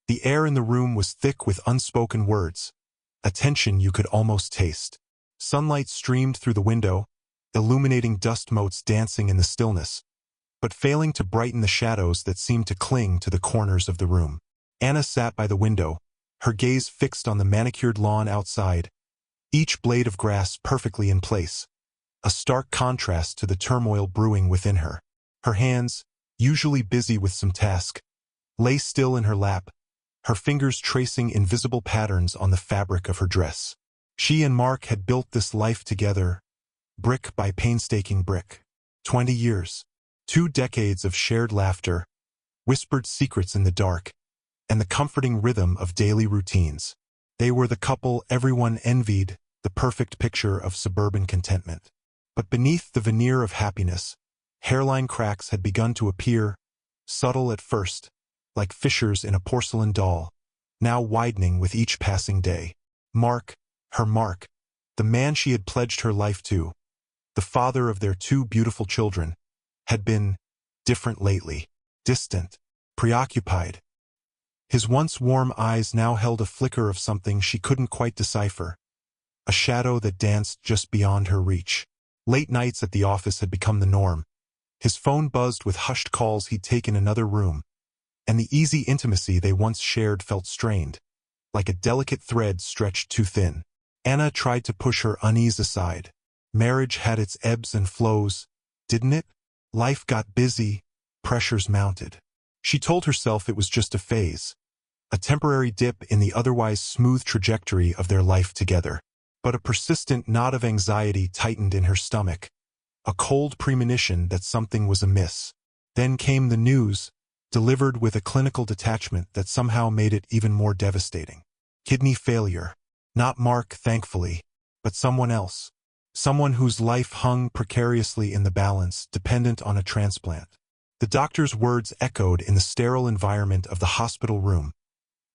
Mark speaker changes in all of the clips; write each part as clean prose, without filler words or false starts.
Speaker 1: The air in the room was thick with unspoken words, a tension you could almost taste. Sunlight streamed through the window, illuminating dust motes dancing in the stillness, but failing to brighten the shadows that seemed to cling to the corners of the room. Anna sat by the window, her gaze fixed on the manicured lawn outside, each blade of grass perfectly in place, a stark contrast to the turmoil brewing within her. Her hands, usually busy with some task, lay still in her lap, her fingers tracing invisible patterns on the fabric of her dress. She and Mark had built this life together, brick by painstaking brick. 20 years, 2 decades of shared laughter, whispered secrets in the dark, and the comforting rhythm of daily routines. They were the couple everyone envied, the perfect picture of suburban contentment. But beneath the veneer of happiness, hairline cracks had begun to appear, subtle at first, like fissures in a porcelain doll, now widening with each passing day. Mark, her Mark, the man she had pledged her life to, the father of their 2 beautiful children, had been different lately, distant, preoccupied. His once warm eyes now held a flicker of something she couldn't quite decipher, a shadow that danced just beyond her reach. Late nights at the office had become the norm. His phone buzzed with hushed calls he'd taken in another room, and the easy intimacy they once shared felt strained, like a delicate thread stretched too thin. Anna tried to push her unease aside. Marriage had its ebbs and flows, didn't it? Life got busy, pressures mounted. She told herself it was just a phase, a temporary dip in the otherwise smooth trajectory of their life together. But a persistent knot of anxiety tightened in her stomach, a cold premonition that something was amiss. Then came the news, delivered with a clinical detachment that somehow made it even more devastating. Kidney failure. Not Mark, thankfully, but someone else. Someone whose life hung precariously in the balance, dependent on a transplant. The doctor's words echoed in the sterile environment of the hospital room,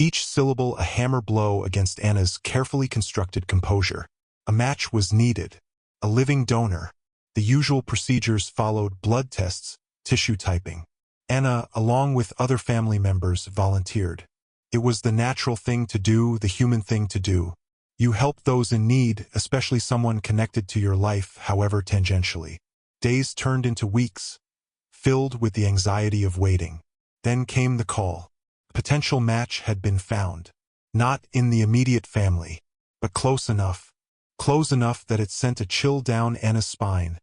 Speaker 1: each syllable a hammer blow against Anna's carefully constructed composure. A match was needed, a living donor. The usual procedures followed: blood tests, tissue typing. Anna, along with other family members, volunteered. It was the natural thing to do, the human thing to do. You help those in need, especially someone connected to your life, however tangentially. Days turned into weeks, filled with the anxiety of waiting. Then came the call. A potential match had been found. Not in the immediate family, but close enough that it sent a chill down Anna's spine,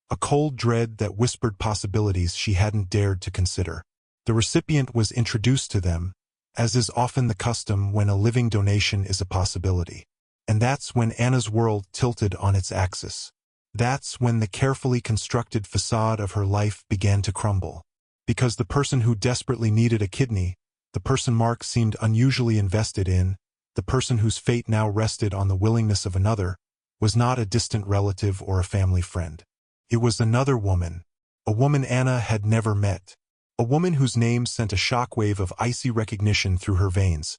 Speaker 1: a cold dread that whispered possibilities she hadn't dared to consider. The recipient was introduced to them, as is often the custom when a living donation is a possibility. And that's when Anna's world tilted on its axis. That's when the carefully constructed facade of her life began to crumble. Because the person who desperately needed a kidney, the person Mark seemed unusually invested in, the person whose fate now rested on the willingness of another, was not a distant relative or a family friend. It was another woman, a woman Anna had never met, a woman whose name sent a shockwave of icy recognition through her veins,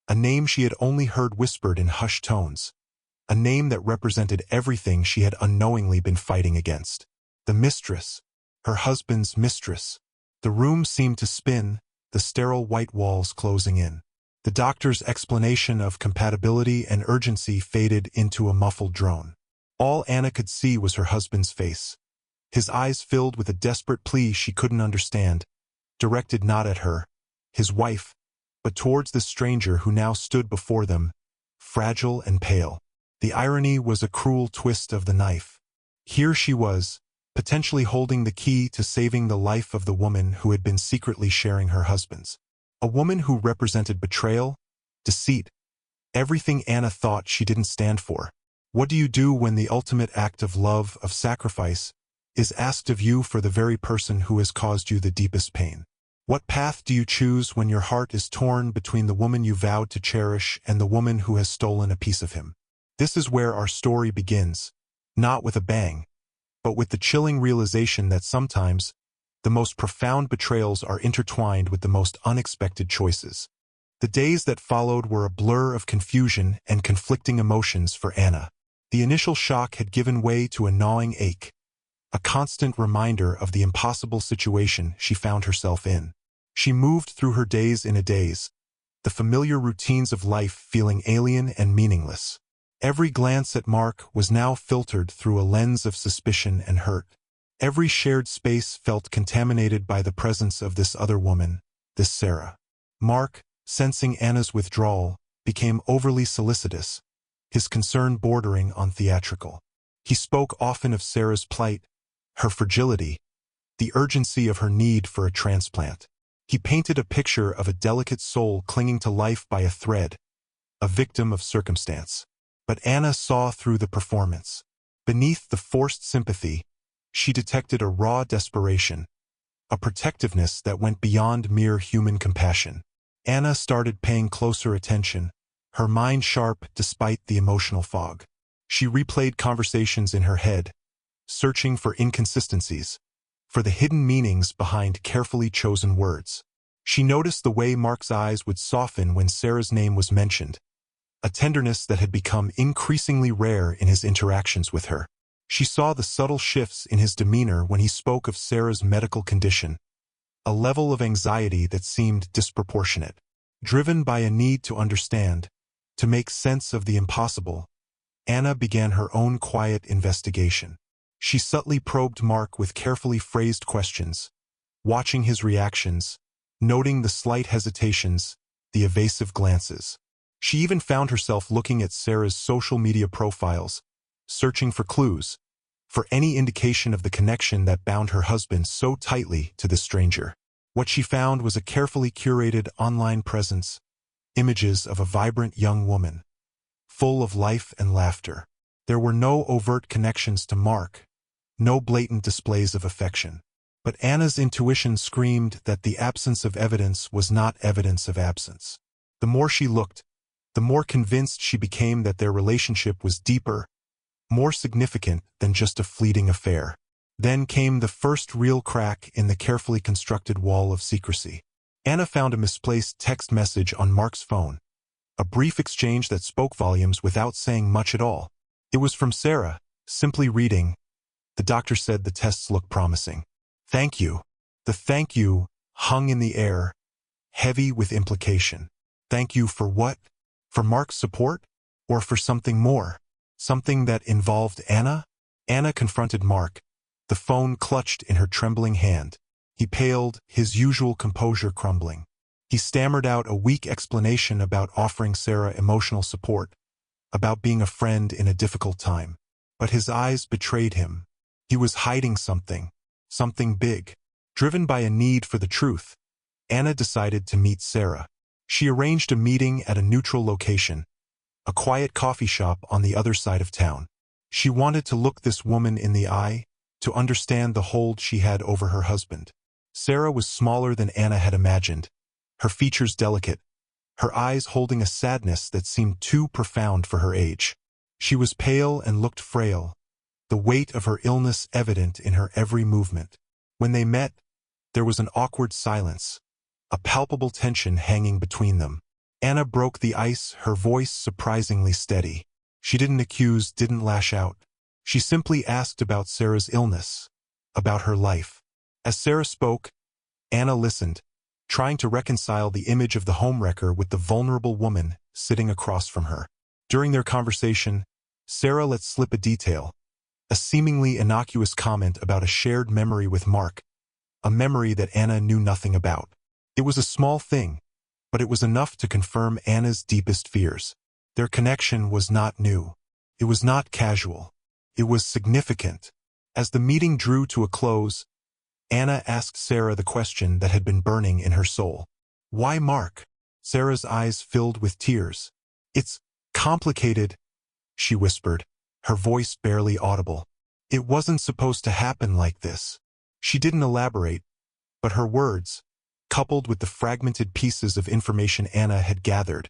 Speaker 1: a name she had only heard whispered in hushed tones, a name that represented everything she had unknowingly been fighting against. The Mistress, her husband's mistress. The room seemed to spin, the sterile white walls closing in. The doctor's explanation of compatibility and urgency faded into a muffled drone. All Anna could see was her husband's face, his eyes filled with a desperate plea she couldn't understand, directed not at her, his wife, but towards the stranger who now stood before them, fragile and pale. The irony was a cruel twist of the knife. Here she was, potentially holding the key to saving the life of the woman who had been secretly sharing her husband's. A woman who represented betrayal, deceit, everything Anna thought she didn't stand for. What do you do when the ultimate act of love, of sacrifice, is asked of you for the very person who has caused you the deepest pain? What path do you choose when your heart is torn between the woman you vowed to cherish and the woman who has stolen a piece of him? This is where our story begins, not with a bang, but with the chilling realization that sometimes the most profound betrayals are intertwined with the most unexpected choices. The days that followed were a blur of confusion and conflicting emotions for Anna. The initial shock had given way to a gnawing ache, a constant reminder of the impossible situation she found herself in. She moved through her days in a daze, the familiar routines of life feeling alien and meaningless. Every glance at Mark was now filtered through a lens of suspicion and hurt. Every shared space felt contaminated by the presence of this other woman, this Sarah. Mark, sensing Anna's withdrawal, became overly solicitous, his concern bordering on theatrical. He spoke often of Sarah's plight, her fragility, the urgency of her need for a transplant. He painted a picture of a delicate soul clinging to life by a thread, a victim of circumstance. But Anna saw through the performance. Beneath the forced sympathy, she detected a raw desperation, a protectiveness that went beyond mere human compassion. Anna started paying closer attention, her mind sharp despite the emotional fog. She replayed conversations in her head, searching for inconsistencies, for the hidden meanings behind carefully chosen words. She noticed the way Mark's eyes would soften when Sarah's name was mentioned, a tenderness that had become increasingly rare in his interactions with her. She saw the subtle shifts in his demeanor when he spoke of Sarah's medical condition, a level of anxiety that seemed disproportionate. Driven by a need to understand, to make sense of the impossible, Anna began her own quiet investigation. She subtly probed Mark with carefully phrased questions, watching his reactions, noting the slight hesitations, the evasive glances. She even found herself looking at Sarah's social media profiles, searching for clues, for any indication of the connection that bound her husband so tightly to the stranger. What she found was a carefully curated online presence, images of a vibrant young woman, full of life and laughter. There were no overt connections to Mark, no blatant displays of affection. But Anna's intuition screamed that the absence of evidence was not evidence of absence. The more she looked, the more convinced she became that their relationship was deeper, more significant than just a fleeting affair. Then came the first real crack in the carefully constructed wall of secrecy. Anna found a misplaced text message on Mark's phone, a brief exchange that spoke volumes without saying much at all. It was from Sarah, simply reading, "The doctor said the tests look promising. Thank you." The thank you hung in the air, heavy with implication. Thank you for what? For Mark's support? Or for something more? Something that involved Anna? Anna confronted Mark, the phone clutched in her trembling hand. He paled, his usual composure crumbling. He stammered out a weak explanation about offering Sarah emotional support, about being a friend in a difficult time. But his eyes betrayed him. He was hiding something, something big. Driven by a need for the truth, Anna decided to meet Sarah. She arranged a meeting at a neutral location, a quiet coffee shop on the other side of town. She wanted to look this woman in the eye, to understand the hold she had over her husband. Sarah was smaller than Anna had imagined, her features delicate, her eyes holding a sadness that seemed too profound for her age. She was pale and looked frail, the weight of her illness evident in her every movement. When they met, there was an awkward silence, a palpable tension hanging between them. Anna broke the ice, her voice surprisingly steady. She didn't accuse, didn't lash out. She simply asked about Sarah's illness, about her life. As Sarah spoke, Anna listened, trying to reconcile the image of the homewrecker with the vulnerable woman sitting across from her. During their conversation, Sarah let slip a detail, a seemingly innocuous comment about a shared memory with Mark, a memory that Anna knew nothing about. It was a small thing, but it was enough to confirm Anna's deepest fears. Their connection was not new. It was not casual. It was significant. As the meeting drew to a close, Anna asked Sarah the question that had been burning in her soul. Why Mark? Sarah's eyes filled with tears. It's complicated, she whispered, her voice barely audible. It wasn't supposed to happen like this. She didn't elaborate, but her words, coupled with the fragmented pieces of information Anna had gathered,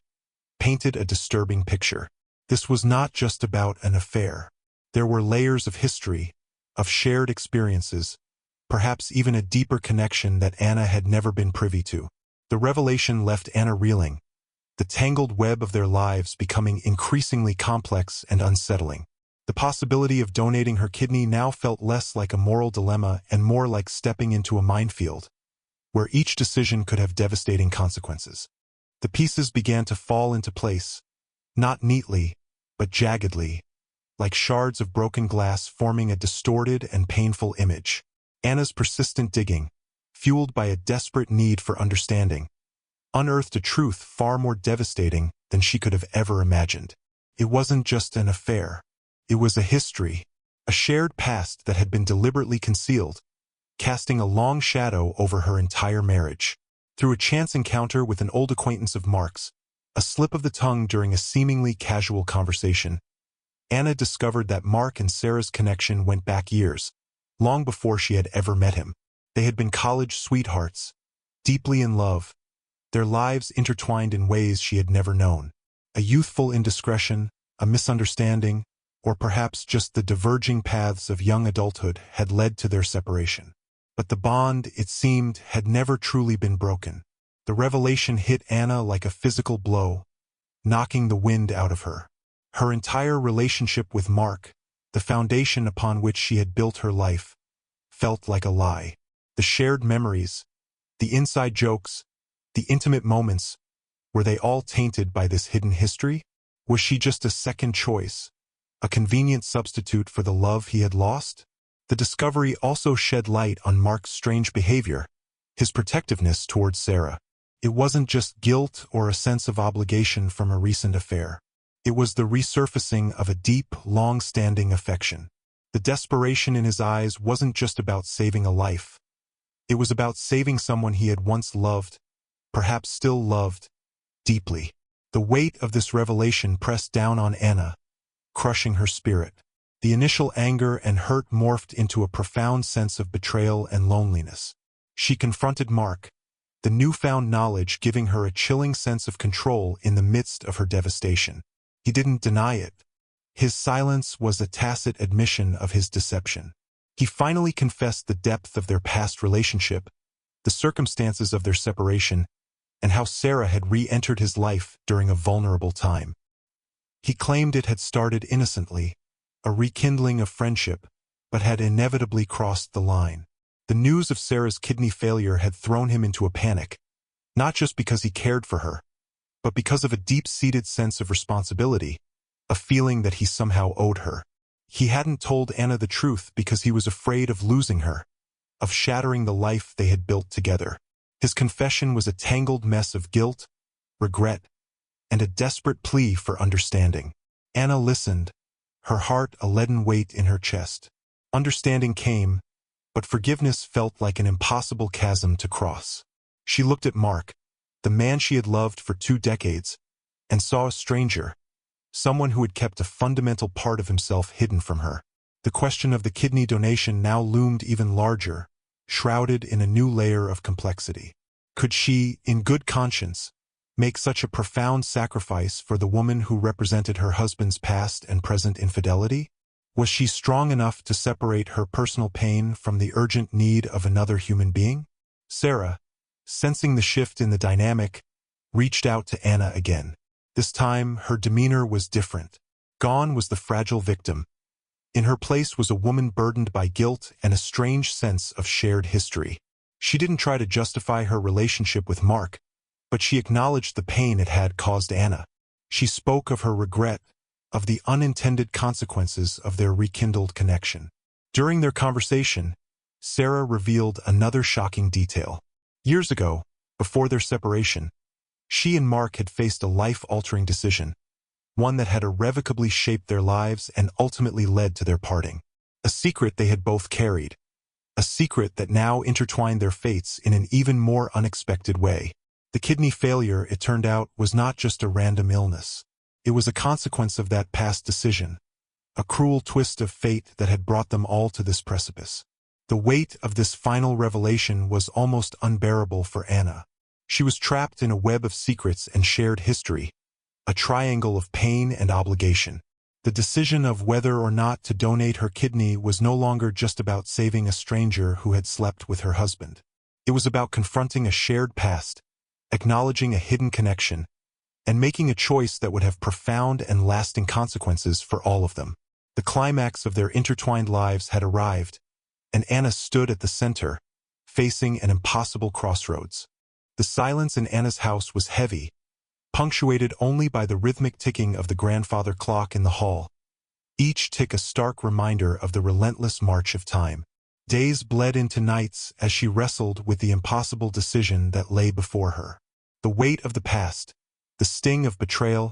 Speaker 1: painted a disturbing picture. This was not just about an affair. There were layers of history, of shared experiences, perhaps even a deeper connection that Anna had never been privy to. The revelation left Anna reeling, the tangled web of their lives becoming increasingly complex and unsettling. The possibility of donating her kidney now felt less like a moral dilemma and more like stepping into a minefield, where each decision could have devastating consequences. The pieces began to fall into place, not neatly, but jaggedly, like shards of broken glass forming a distorted and painful image. Anna's persistent digging, fueled by a desperate need for understanding, unearthed a truth far more devastating than she could have ever imagined. It wasn't just an affair. It was a history, a shared past that had been deliberately concealed, casting a long shadow over her entire marriage. Through a chance encounter with an old acquaintance of Mark's, a slip of the tongue during a seemingly casual conversation, Anna discovered that Mark and Sarah's connection went back years, long before she had ever met him. They had been college sweethearts, deeply in love, their lives intertwined in ways she had never known. A youthful indiscretion, a misunderstanding, or perhaps just the diverging paths of young adulthood had led to their separation. But the bond, it seemed, had never truly been broken. The revelation hit Anna like a physical blow, knocking the wind out of her. Her entire relationship with Mark, the foundation upon which she had built her life, felt like a lie. The shared memories, the inside jokes, the intimate moments, were they all tainted by this hidden history? Was she just a second choice, a convenient substitute for the love he had lost? The discovery also shed light on Mark's strange behavior, his protectiveness towards Sarah. It wasn't just guilt or a sense of obligation from a recent affair. It was the resurfacing of a deep, long-standing affection. The desperation in his eyes wasn't just about saving a life. It was about saving someone he had once loved, perhaps still loved, deeply. The weight of this revelation pressed down on Anna, crushing her spirit. The initial anger and hurt morphed into a profound sense of betrayal and loneliness. She confronted Mark, the newfound knowledge giving her a chilling sense of control in the midst of her devastation. He didn't deny it. His silence was a tacit admission of his deception. He finally confessed the depth of their past relationship, the circumstances of their separation, and how Sarah had re-entered his life during a vulnerable time. He claimed it had started innocently, a rekindling of friendship, but had inevitably crossed the line. The news of Sarah's kidney failure had thrown him into a panic, not just because he cared for her, but because of a deep-seated sense of responsibility, a feeling that he somehow owed her. He hadn't told Anna the truth because he was afraid of losing her, of shattering the life they had built together. His confession was a tangled mess of guilt, regret, and a desperate plea for understanding. Anna listened, her heart a leaden weight in her chest. Understanding came, but forgiveness felt like an impossible chasm to cross. She looked at Mark, the man she had loved for 2 decades, and saw a stranger, someone who had kept a fundamental part of himself hidden from her. The question of the kidney donation now loomed even larger, shrouded in a new layer of complexity. Could she, in good conscience, make such a profound sacrifice for the woman who represented her husband's past and present infidelity? Was she strong enough to separate her personal pain from the urgent need of another human being? Sarah, sensing the shift in the dynamic, reached out to Anna again. This time, her demeanor was different. Gone was the fragile victim. In her place was a woman burdened by guilt and a strange sense of shared history. She didn't try to justify her relationship with Mark, but she acknowledged the pain it had caused Anna. She spoke of her regret, of the unintended consequences of their rekindled connection. During their conversation, Sarah revealed another shocking detail. Years ago, before their separation, she and Mark had faced a life-altering decision, one that had irrevocably shaped their lives and ultimately led to their parting. A secret they had both carried, a secret that now intertwined their fates in an even more unexpected way. The kidney failure, it turned out, was not just a random illness. It was a consequence of that past decision, a cruel twist of fate that had brought them all to this precipice. The weight of this final revelation was almost unbearable for Anna. She was trapped in a web of secrets and shared history, a triangle of pain and obligation. The decision of whether or not to donate her kidney was no longer just about saving a stranger who had slept with her husband. It was about confronting a shared past, acknowledging a hidden connection, and making a choice that would have profound and lasting consequences for all of them. The climax of their intertwined lives had arrived, and Anna stood at the center, facing an impossible crossroads. The silence in Anna's house was heavy, punctuated only by the rhythmic ticking of the grandfather clock in the hall, each tick a stark reminder of the relentless march of time. Days bled into nights as she wrestled with the impossible decision that lay before her. The weight of the past, the sting of betrayal,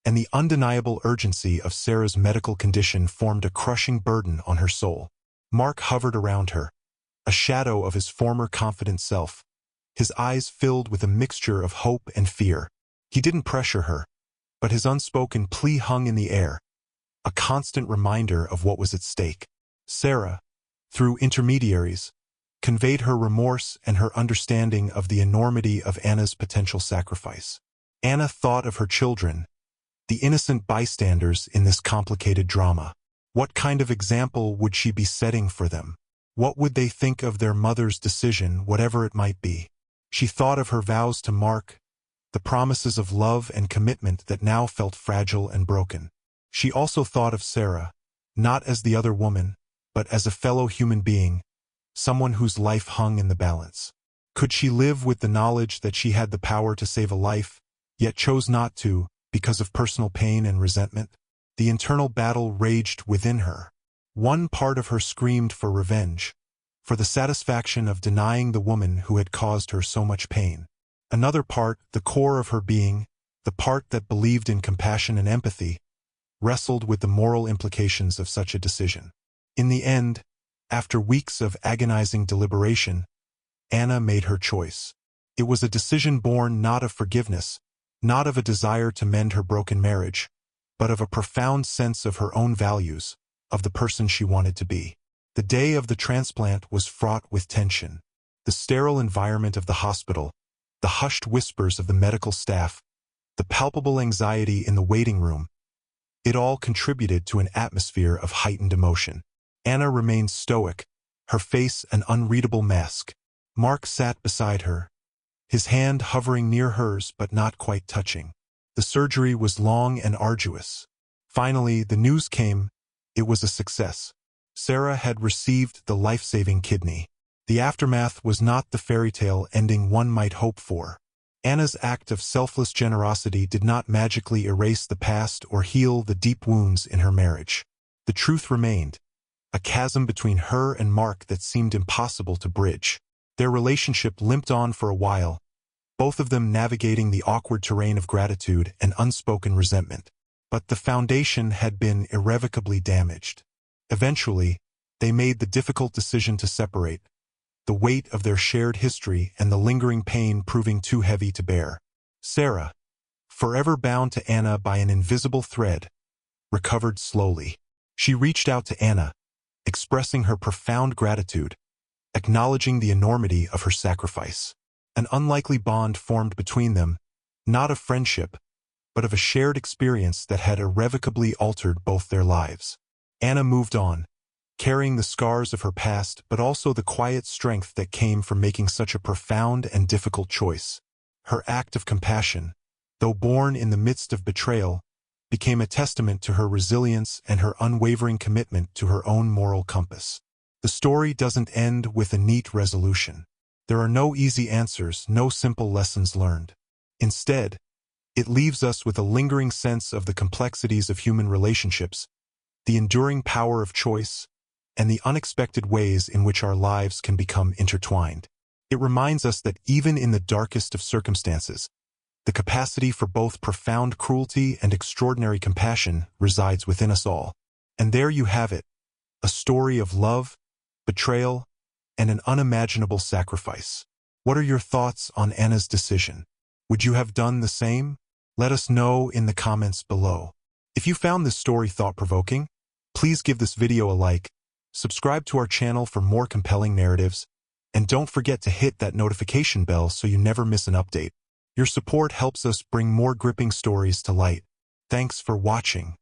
Speaker 1: and the undeniable urgency of Sarah's medical condition formed a crushing burden on her soul. Mark hovered around her, a shadow of his former confident self, his eyes filled with a mixture of hope and fear. He didn't pressure her, but his unspoken plea hung in the air, a constant reminder of what was at stake. Sarah, through intermediaries, conveyed her remorse and her understanding of the enormity of Anna's potential sacrifice. Anna thought of her children, the innocent bystanders in this complicated drama. What kind of example would she be setting for them? What would they think of their mother's decision, whatever it might be? She thought of her vows to Mark, the promises of love and commitment that now felt fragile and broken. She also thought of Sarah, not as the other woman, but as a fellow human being, someone whose life hung in the balance. Could she live with the knowledge that she had the power to save a life, yet chose not to, because of personal pain and resentment? The internal battle raged within her. One part of her screamed for revenge, for the satisfaction of denying the woman who had caused her so much pain. Another part, the core of her being, the part that believed in compassion and empathy, wrestled with the moral implications of such a decision. In the end, after weeks of agonizing deliberation, Anna made her choice. It was a decision born not of forgiveness, not of a desire to mend her broken marriage, but of a profound sense of her own values, of the person she wanted to be. The day of the transplant was fraught with tension. The sterile environment of the hospital, the hushed whispers of the medical staff, the palpable anxiety in the waiting room, it all contributed to an atmosphere of heightened emotion. Anna remained stoic, her face an unreadable mask. Mark sat beside her, his hand hovering near hers but not quite touching. The surgery was long and arduous. Finally, the news came. It was a success. Sarah had received the life-saving kidney. The aftermath was not the fairy tale ending one might hope for. Anna's act of selfless generosity did not magically erase the past or heal the deep wounds in her marriage. The truth remained, a chasm between her and Mark that seemed impossible to bridge. Their relationship limped on for a while, both of them navigating the awkward terrain of gratitude and unspoken resentment. But the foundation had been irrevocably damaged. Eventually, they made the difficult decision to separate, the weight of their shared history and the lingering pain proving too heavy to bear. Sarah, forever bound to Anna by an invisible thread, recovered slowly. She reached out to Anna, expressing her profound gratitude, acknowledging the enormity of her sacrifice. An unlikely bond formed between them, not of friendship, but of a shared experience that had irrevocably altered both their lives. Anna moved on, carrying the scars of her past but also the quiet strength that came from making such a profound and difficult choice. Her act of compassion, though born in the midst of betrayal, became a testament to her resilience and her unwavering commitment to her own moral compass. The story doesn't end with a neat resolution. There are no easy answers, no simple lessons learned. Instead, it leaves us with a lingering sense of the complexities of human relationships, the enduring power of choice, and the unexpected ways in which our lives can become intertwined. It reminds us that even in the darkest of circumstances, the capacity for both profound cruelty and extraordinary compassion resides within us all. And there you have it, a story of love, betrayal, and an unimaginable sacrifice. What are your thoughts on Anna's decision? Would you have done the same? Let us know in the comments below. If you found this story thought-provoking, please give this video a like, subscribe to our channel for more compelling narratives, and don't forget to hit that notification bell so you never miss an update. Your support helps us bring more gripping stories to light. Thanks for watching.